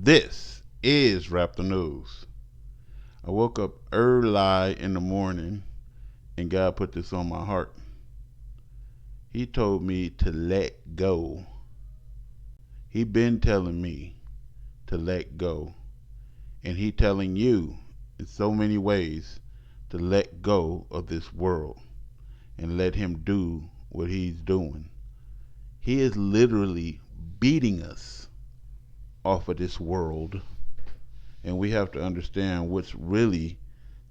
This is Rap the News. I woke up early in the morning and God put this on my heart. He told me to let go. He been telling me to let go. And he telling you in so many ways to let go of this world and let him do what he's doing. He is literally beating us off of this world, and we have to understand what's really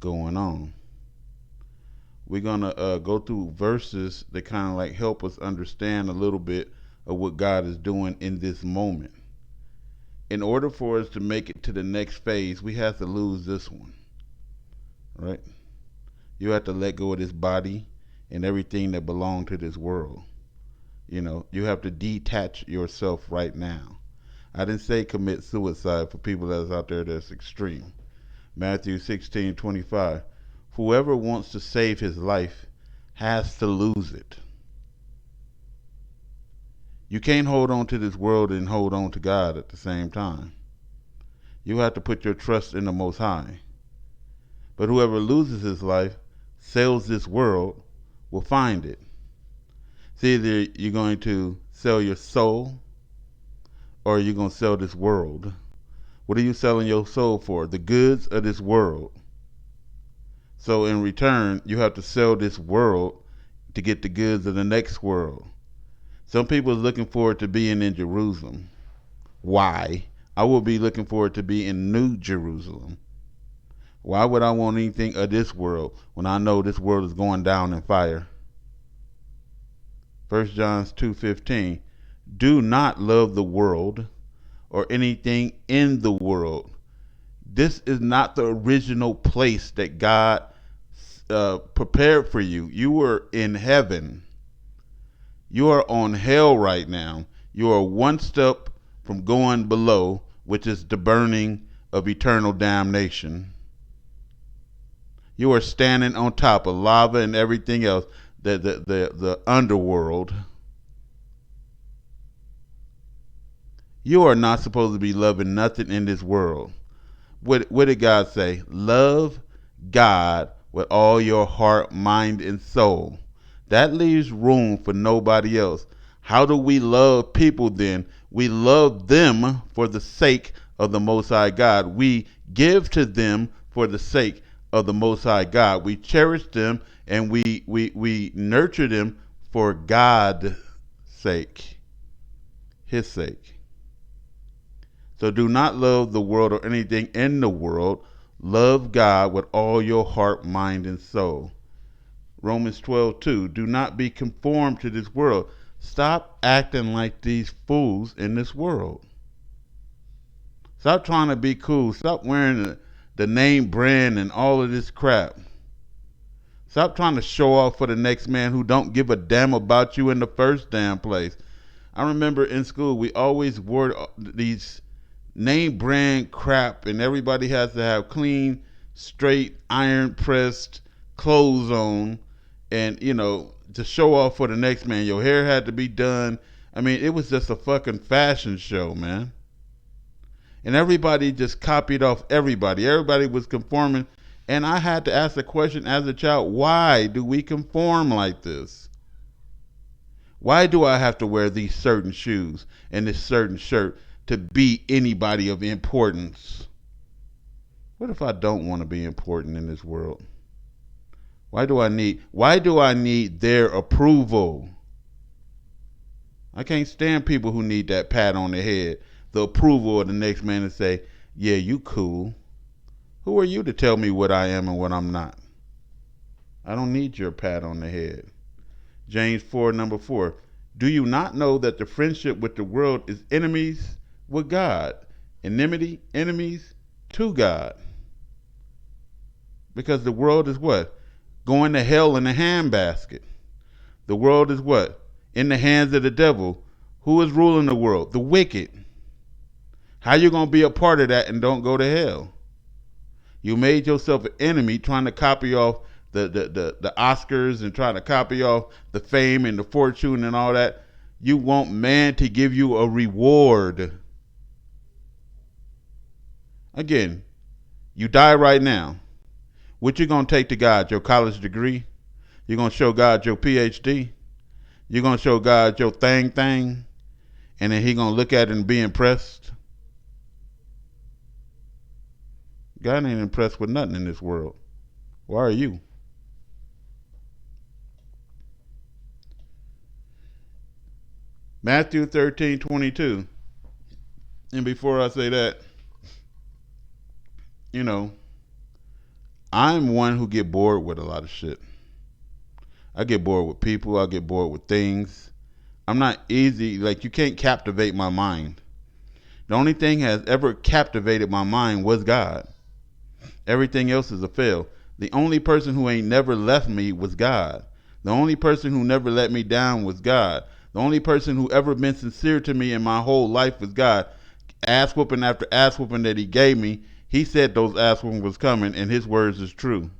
going on. We're gonna go through verses that kind of like help us understand a little bit of what God is doing in this moment. In order for us to make it to the next phase, we have to lose this one, right? You have to let go of this body and everything that belongs to this world. You have to detach yourself right now. I didn't say commit suicide for people that's out there that's extreme. Matthew 16:25. Whoever wants to save his life has to lose it. You can't hold on to this world and hold on to God at the same time. You have to put your trust in the Most High. But whoever loses his life, sells this world, will find it. It's either you're going to sell your soul or you're going to sell this world. What are you selling your soul for? The goods of this world. So in return, you have to sell this world to get the goods of the next world. Some people are looking forward to being in Jerusalem. Why? I will be looking forward to be in New Jerusalem. Why would I want anything of this world when I know this world is going down in fire? 1 John 2:15. Do not love the world or anything in the world. This is not the original place that God prepared for you. You were in heaven. You are on hell right now. You are one step from going below, which is the burning of eternal damnation. You are standing on top of lava and everything else, the underworld. You are not supposed to be loving nothing in this world. What did God say? Love God with all your heart, mind, and soul. That leaves room for nobody else. How do we love people then? We love them for the sake of the Most High God. We give to them for the sake of the Most High God. We cherish them and we nurture them for God's sake, His sake. So do not love the world or anything in the world. Love God with all your heart, mind, and soul. Romans 12:2. Do not be conformed to this world. Stop acting like these fools in this world. Stop trying to be cool. Stop wearing the name brand and all of this crap. Stop trying to show off for the next man who don't give a damn about you in the first damn place. I remember in school we always wore these name brand crap, and everybody has to have clean, straight, iron pressed clothes on, and to show off for the next man. Your hair had to be done. I mean, it was just a fucking fashion show, man. And everybody just copied off everybody. Everybody was conforming, and I had to ask the question as a child: why do we conform like this? Why do I have to wear these certain shoes and this certain shirt to be anybody of importance? What if I don't want to be important in this world? Why do I need their approval? I can't stand people who need that pat on the head, the approval of the next man to say, yeah, you cool. Who are you to tell me what I am and what I'm not? I don't need your pat on the head. James 4:4. Do you not know that the friendship with the world is enemies with God? Enmity, enemies to God. Because the world is what? Going to hell in a handbasket. The world is what? In the hands of the devil. Who is ruling the world? The wicked. How you going to be a part of that and don't go to hell? You made yourself an enemy trying to copy off the Oscars and trying to copy off the fame and the fortune and all that. You want man to give you a reward. Again, you die right now. What you gonna take to God? Your college degree? You gonna show God your PhD? You gonna show God your thing, and then He gonna look at it and be impressed? God ain't impressed with nothing in this world. Why are you? Matthew 13:22. And before I say that, you know, I'm one who get bored with a lot of shit. I get bored with people. I get bored with things. I'm not easy. Like, you can't captivate my mind. The only thing has ever captivated my mind was God. Everything else is a fail. The only person who ain't never left me was God. The only person who never let me down was God. The only person who ever been sincere to me in my whole life was God. Ass whooping after ass whooping that He gave me, He said those ass whooping was coming, and His words is true.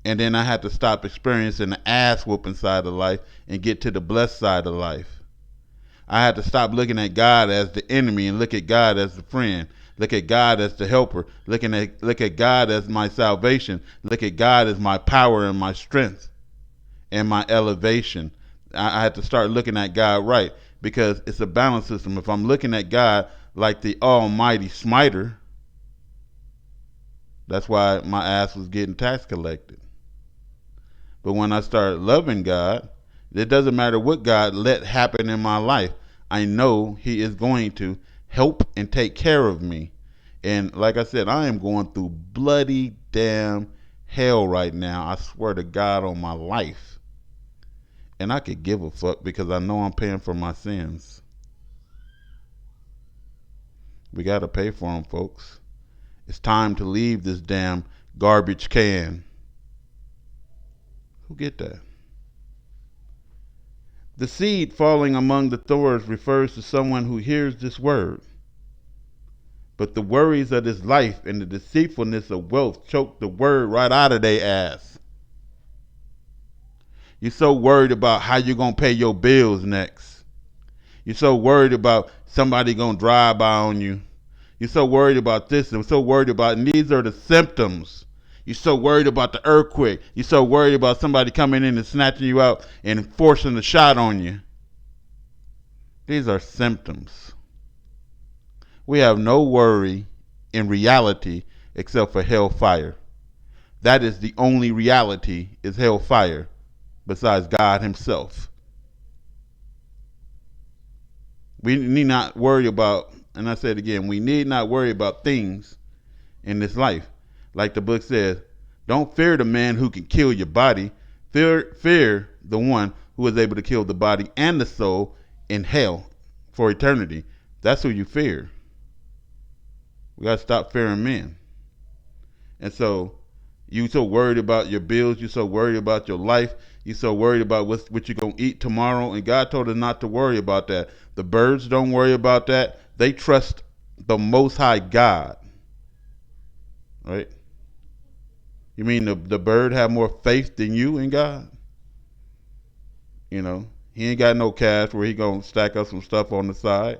And then I had to stop experiencing the ass whooping side of life and get to the blessed side of life. I had to stop looking at God as the enemy and look at God as the friend. Look at God as the helper. Look at God as my salvation. Look at God as my power and my strength and my elevation. I had to start looking at God right, because it's a balance system. If I'm looking at God like the almighty smiter, that's why my ass was getting tax collected. But when I start loving God, it doesn't matter what God let happen in my life. I know He is going to help and take care of me. And like I said, I am going through bloody damn hell right now. I swear to God on my life. And I could give a fuck because I know I'm paying for my sins. We got to pay for them, folks. It's time to leave this damn garbage can. Who get that? The seed falling among the thorns refers to someone who hears this word. But the worries of this life and the deceitfulness of wealth choke the word right out of their ass. You're so worried about how you're going to pay your bills next. You're so worried about somebody going to drive by on you. You're so worried about this and so worried about, and these are the symptoms. You're so worried about the earthquake. You're so worried about somebody coming in and snatching you out and forcing a shot on you. These are symptoms. We have no worry in reality except for hellfire. That is the only reality, is hellfire, besides God Himself. We need not worry about, and I said again, we need not worry about things in this life. Like the book says, don't fear the man who can kill your body. Fear the one who is able to kill the body and the soul in hell for eternity. That's who you fear. We got to stop fearing men. And so you so worried about your bills. You so worried about your life. You so worried about what you're going to eat tomorrow. And God told us not to worry about that. The birds don't worry about that. They trust the Most High God. Right? You mean the bird have more faith than you in God? You know, he ain't got no cash where he going to stack up some stuff on the side.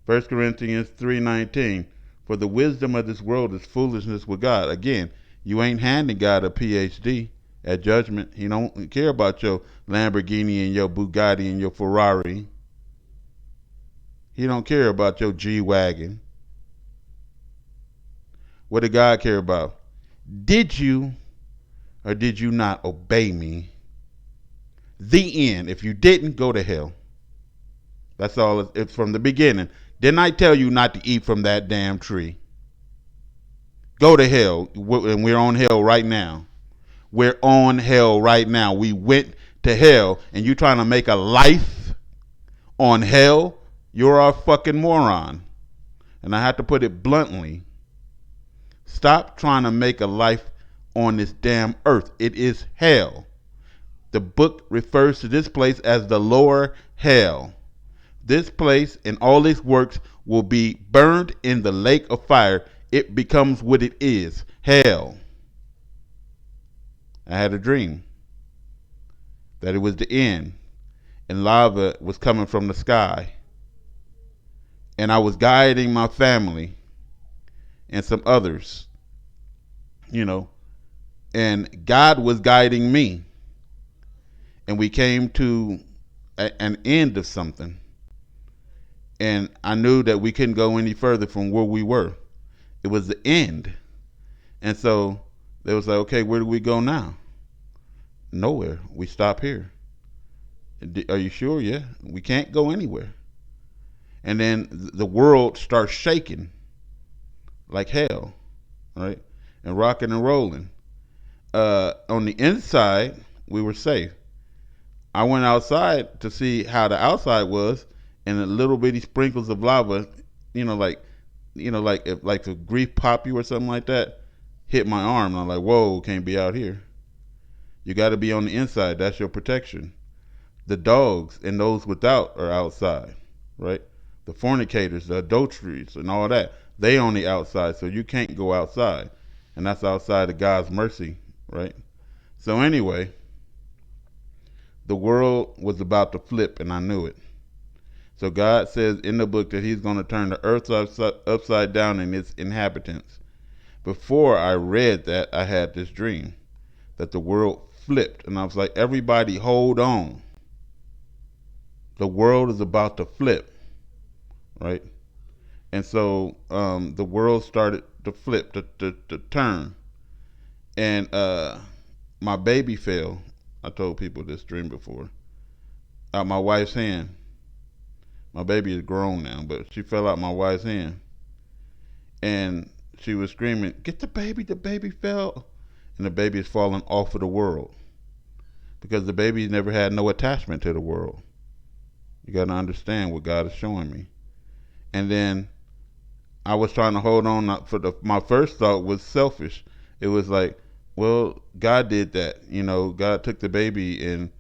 1 Corinthians 3:19. For the wisdom of this world is foolishness with God. Again, you ain't handing God a PhD at judgment. He don't care about your Lamborghini and your Bugatti and your Ferrari. He don't care about your G-Wagon. What did God care about? Did you or did you not obey me? The end. If you didn't, go to hell. That's all. It's from the beginning. Didn't I tell you not to eat from that damn tree? Go to hell. And we're on hell right now. We're on hell right now. We went to hell, and you trying to make a life on hell? You're a fucking moron. And I have to put it bluntly. Stop trying to make a life on this damn earth. It is hell. The book refers to this place as the lower hell. This place and all its works will be burned in the lake of fire. It becomes what it is, hell. I had a dream that it was the end, and lava was coming from the sky. and I was guiding my family and some others, you know, and God was guiding me, and we came to an end of something, and I knew that we couldn't go any further from where we were. It was the end, and so they was like, okay, where do we go now? Nowhere. We stop here. Are you sure? Yeah, we can't go anywhere. And then the world starts shaking like hell, right? And rocking and rolling. On the inside, we were safe. I went outside to see how the outside was, and the little bitty sprinkles of lava, you know, like, like if like a grief pop you or something like that, hit my arm. And I'm like, whoa, can't be out here. You got to be on the inside. That's your protection. The dogs and those without are outside, right? The fornicators, the adulteries, and all that, they on the outside, so you can't go outside, and that's outside of God's mercy, right? So anyway, the world was about to flip, and I knew it. So God says in the book that He's going to turn the earth upside down and its inhabitants. Before I read that, I had this dream that the world flipped, and I was like, everybody, hold on. The world is about to flip, right? And so the world started to flip, to turn, and my baby fell. I told people this dream before. Out my wife's hand. My baby is grown now, but she fell out my wife's hand, and she was screaming, "Get the baby fell!" And the baby is falling off of the world because the baby never had no attachment to the world. You got to understand what God is showing me. And then I was trying to hold on my first thought was selfish. It was like, well, God did that. God took the baby, and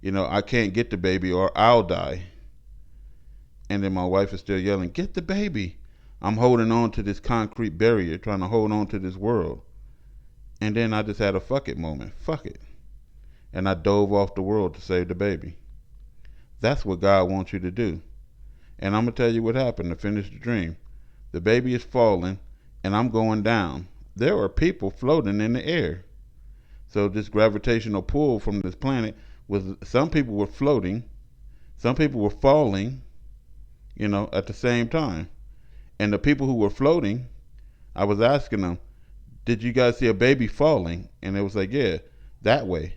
I can't get the baby or I'll die. And then my wife is still yelling, "Get the baby." I'm holding on to this concrete barrier, trying to hold on to this world. And then I just had a fuck it moment. Fuck it. And I dove off the world to save the baby. That's what God wants you to do. And I'm going to tell you what happened to finish the dream. The baby is falling, and I'm going down. There are people floating in the air. So this gravitational pull from this planet was, some people were floating, some people were falling, at the same time. And the people who were floating, I was asking them, did you guys see a baby falling? And it was like, yeah, that way.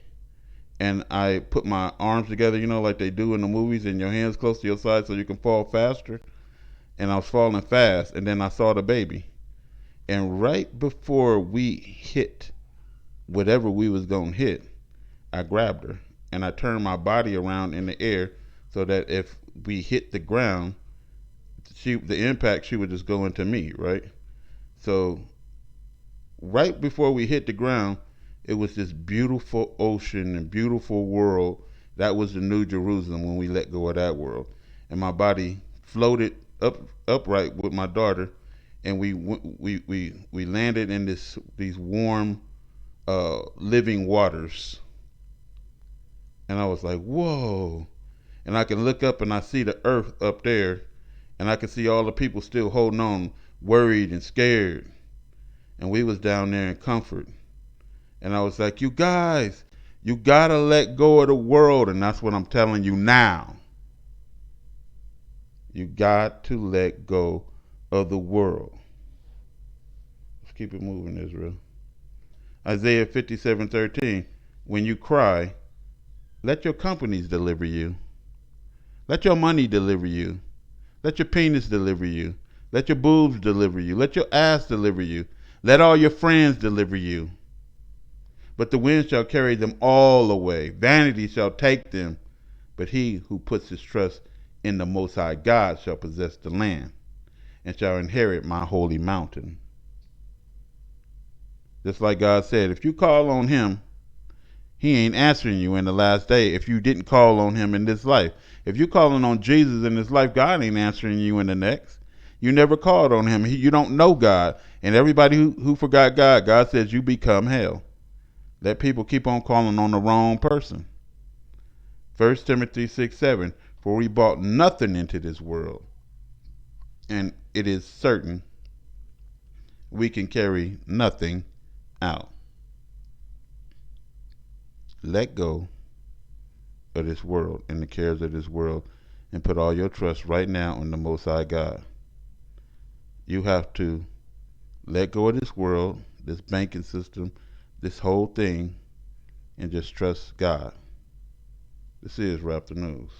And I put my arms together, like they do in the movies, and your hands close to your side so you can fall faster. And I was falling fast, and then I saw the baby. And right before we hit whatever we was going to hit, I grabbed her, and I turned my body around in the air so that if we hit the ground, the impact, she would just go into me, right? So right before we hit the ground, it was this beautiful ocean and beautiful world. That was the New Jerusalem when we let go of that world. And my body floated upright with my daughter, and we landed in these warm living waters. And I was like, whoa. And I can look up and I see the earth up there, and I can see all the people still holding on, worried and scared. And we was down there in comfort. And I was like, you guys, you gotta let go of the world. And that's what I'm telling you now. You got to let go of the world. Let's keep it moving, Israel. Isaiah 57:13. When you cry, let your companies deliver you. Let your money deliver you. Let your penis deliver you. Let your boobs deliver you. Let your ass deliver you. Let all your friends deliver you. But the wind shall carry them all away. Vanity shall take them. But he who puts his trust in the Most High God shall possess the land and shall inherit my holy mountain. Just like God said, if you call on him, he ain't answering you in the last day if you didn't call on him in this life. If you're calling on Jesus in this life, God ain't answering you in the next. You never called on him. You don't know God. And everybody who forgot God, God says you become hell. Let people keep on calling on the wrong person. 1 Timothy 6:7. For we brought nothing into this world, and it is certain we can carry nothing out. Let go of this world and the cares of this world and put all your trust right now on the Most High God. You have to let go of this world, this banking system, this whole thing, and just trust God. This is Rap the News.